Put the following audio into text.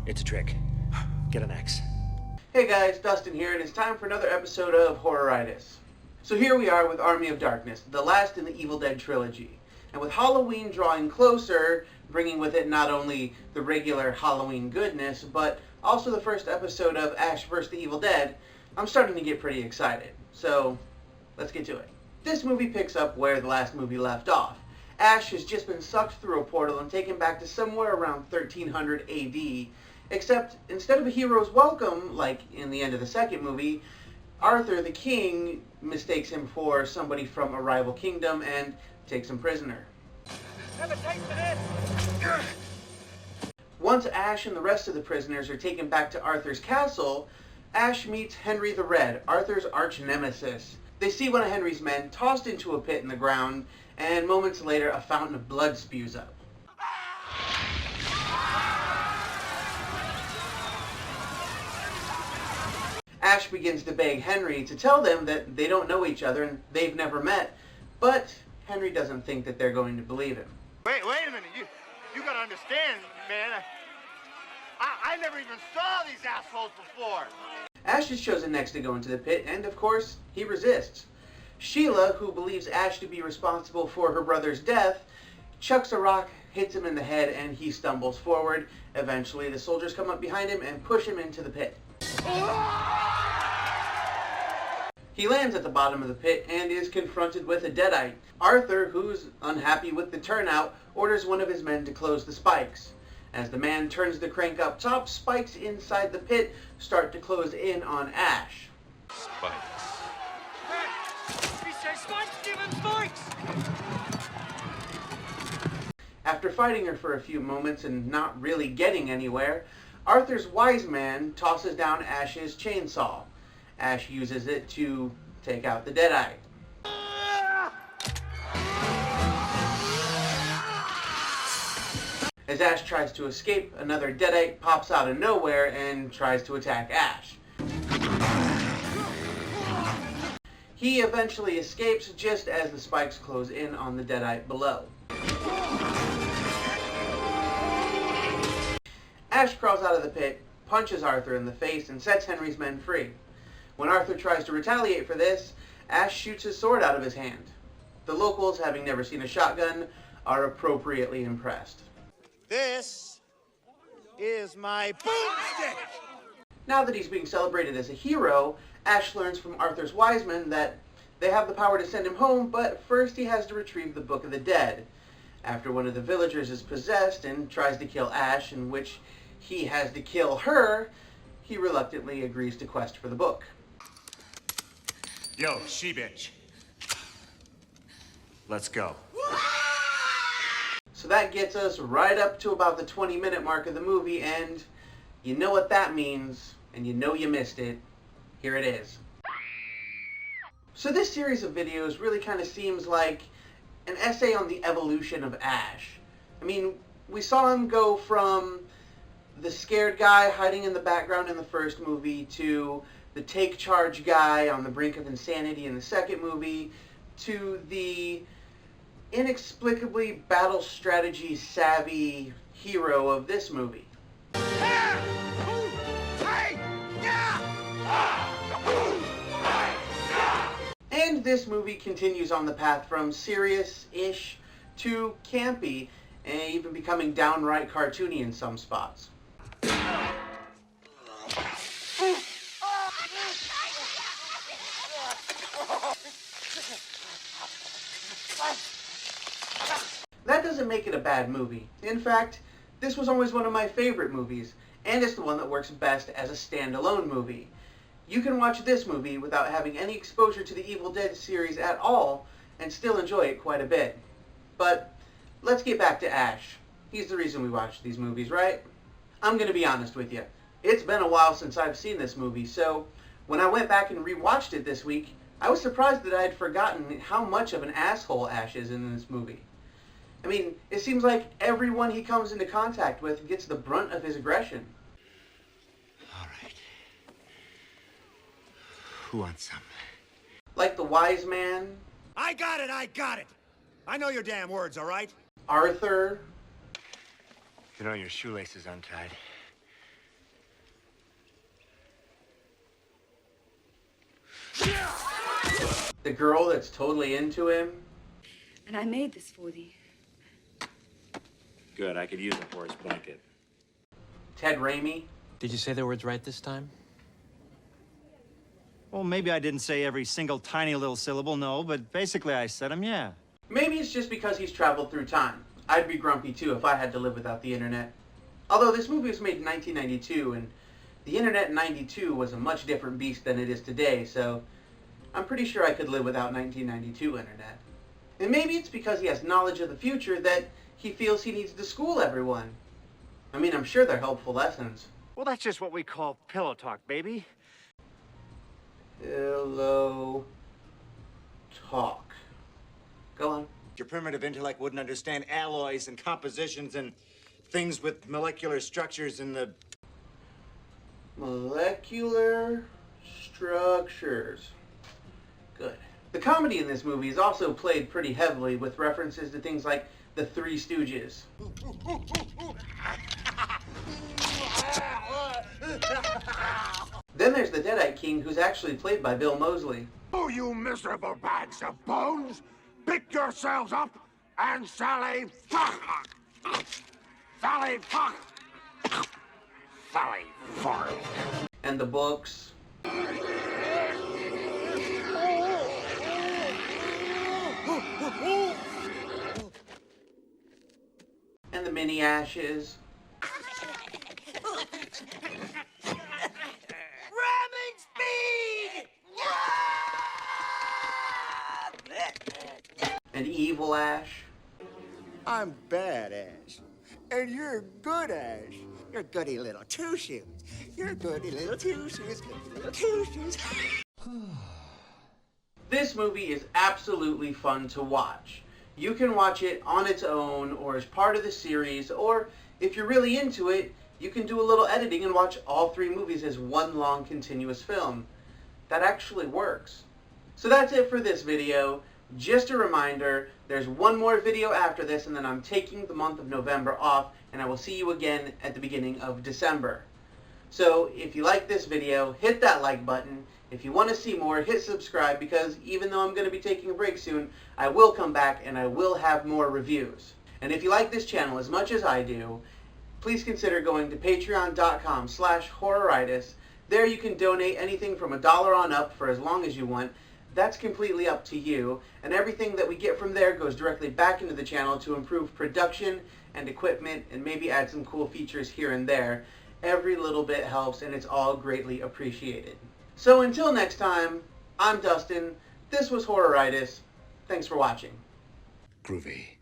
It's a trick. Get an X. Hey guys, Dustin here, and it's time for another episode of Horroritis. So here we are with Army of Darkness, the last in the Evil Dead trilogy. And with Halloween drawing closer, bringing with it not only the regular Halloween goodness, but also the first episode of Ash vs. the Evil Dead, I'm starting to get pretty excited. So, let's get to it. This movie picks up where the last movie left off. Ash has just been sucked through a portal and taken back to somewhere around 1300 AD, except instead of a hero's welcome, like in the end of the second movie, Arthur the king mistakes him for somebody from a rival kingdom and takes him prisoner. Have a taste of this! Once Ash and the rest of the prisoners are taken back to Arthur's castle, Ash meets Henry the Red, Arthur's arch nemesis. They see one of Henry's men tossed into a pit in the ground, and moments later a fountain of blood spews up. Ash begins to beg Henry to tell them that they don't know each other and they've never met, but Henry doesn't think that they're going to believe him. Wait a minute. You gotta understand, man. I never even saw these assholes before. Ash is chosen next to go into the pit, and of course, he resists. Sheila, who believes Ash to be responsible for her brother's death, chucks a rock, hits him in the head, and he stumbles forward. Eventually, the soldiers come up behind him and push him into the pit. He lands at the bottom of the pit and is confronted with a deadite. Arthur, who's unhappy with the turnout, orders one of his men to close the spikes. As the man turns the crank up top, spikes inside the pit start to close in on Ash. Spikes. He says spikes, give him spikes! After fighting her for a few moments and not really getting anywhere, Arthur's wise man tosses down Ash's chainsaw. Ash uses it to take out the deadite. As Ash tries to escape, another deadite pops out of nowhere and tries to attack Ash. He eventually escapes just as the spikes close in on the deadite below. Ash crawls out of the pit, punches Arthur in the face, and sets Henry's men free. When Arthur tries to retaliate for this, Ash shoots his sword out of his hand. The locals, having never seen a shotgun, are appropriately impressed. This is my boomstick! Now that he's being celebrated as a hero, Ash learns from Arthur's wise men that they have the power to send him home, but first he has to retrieve the Book of the Dead. After one of the villagers is possessed and tries to kill Ash, in which he has to kill her, he reluctantly agrees to quest for the book. Yo, she-bitch. Let's go. So that gets us right up to about the 20-minute mark of the movie, and you know what that means, and you know you missed it. Here it is. So this series of videos really kind of seems like an essay on the evolution of Ash. I mean, we saw him go from the scared guy hiding in the background in the first movie to the take charge guy on the brink of insanity in the second movie to the inexplicably battle strategy savvy hero of this movie. And this movie continues on the path from serious-ish to campy, and even becoming downright cartoony in some spots. That doesn't make it a bad movie. In fact, this was always one of my favorite movies, and it's the one that works best as a standalone movie. You can watch this movie without having any exposure to the Evil Dead series at all, and still enjoy it quite a bit. But let's get back to Ash. He's the reason we watch these movies, right? I'm gonna be honest with you. It's been a while since I've seen this movie, so when I went back and rewatched it this week, I was surprised that I had forgotten how much of an asshole Ash is in this movie. I mean, it seems like everyone he comes into contact with gets the brunt of his aggression. All right. Who wants some? Like the wise man. I got it! I know your damn words, all right? Arthur. You know your shoelace is untied. The girl that's totally into him. And I made this for thee. Good, I could use a horse blanket. Ted Raimi. Did you say the words right this time? Well, maybe I didn't say every single tiny little syllable, no, but basically I said them, yeah. Maybe it's just because he's traveled through time. I'd be grumpy too if I had to live without the internet. Although this movie was made in 1992, and the internet in 92 was a much different beast than it is today, so I'm pretty sure I could live without 1992 internet. And maybe it's because he has knowledge of the future that he feels he needs to school everyone. I mean, I'm sure they're helpful lessons. Well, that's just what we call pillow talk, baby. Pillow talk. Go on. Your primitive intellect wouldn't understand alloys and compositions and things with molecular structures in the... Molecular structures. Good. The comedy in this movie is also played pretty heavily with references to things like the Three Stooges. Then there's the Deadite King, who's actually played by Bill Moseley. Oh, you miserable bags of bones! Pick yourselves up and Sally fuck! Sally fuck! Sally fart! And the books. And the mini ashes. And Evil Ash. I'm bad, Ash. And you're good, Ash. You're goody little two-shoes. You're goody little two-shoes, goody little two-shoes. This movie is absolutely fun to watch. You can watch it on its own or as part of the series, or if you're really into it, you can do a little editing and watch all three movies as one long continuous film. That actually works. So that's it for this video. Just a reminder, there's one more video after this, and then I'm taking the month of November off, and I will see you again at the beginning of December. So if you like this video, hit that like button. If you want to see more, hit subscribe, because even though I'm going to be taking a break soon, I will come back and I will have more reviews. And if you like this channel as much as I do, please consider going to patreon.com/horroritis. There you can donate anything from $1 on up for as long as you want. That's completely up to you, and everything that we get from there goes directly back into the channel to improve production and equipment and maybe add some cool features here and there. Every little bit helps, and it's all greatly appreciated. So until next time, I'm Dustin. This was Horroritis. Thanks for watching. Groovy.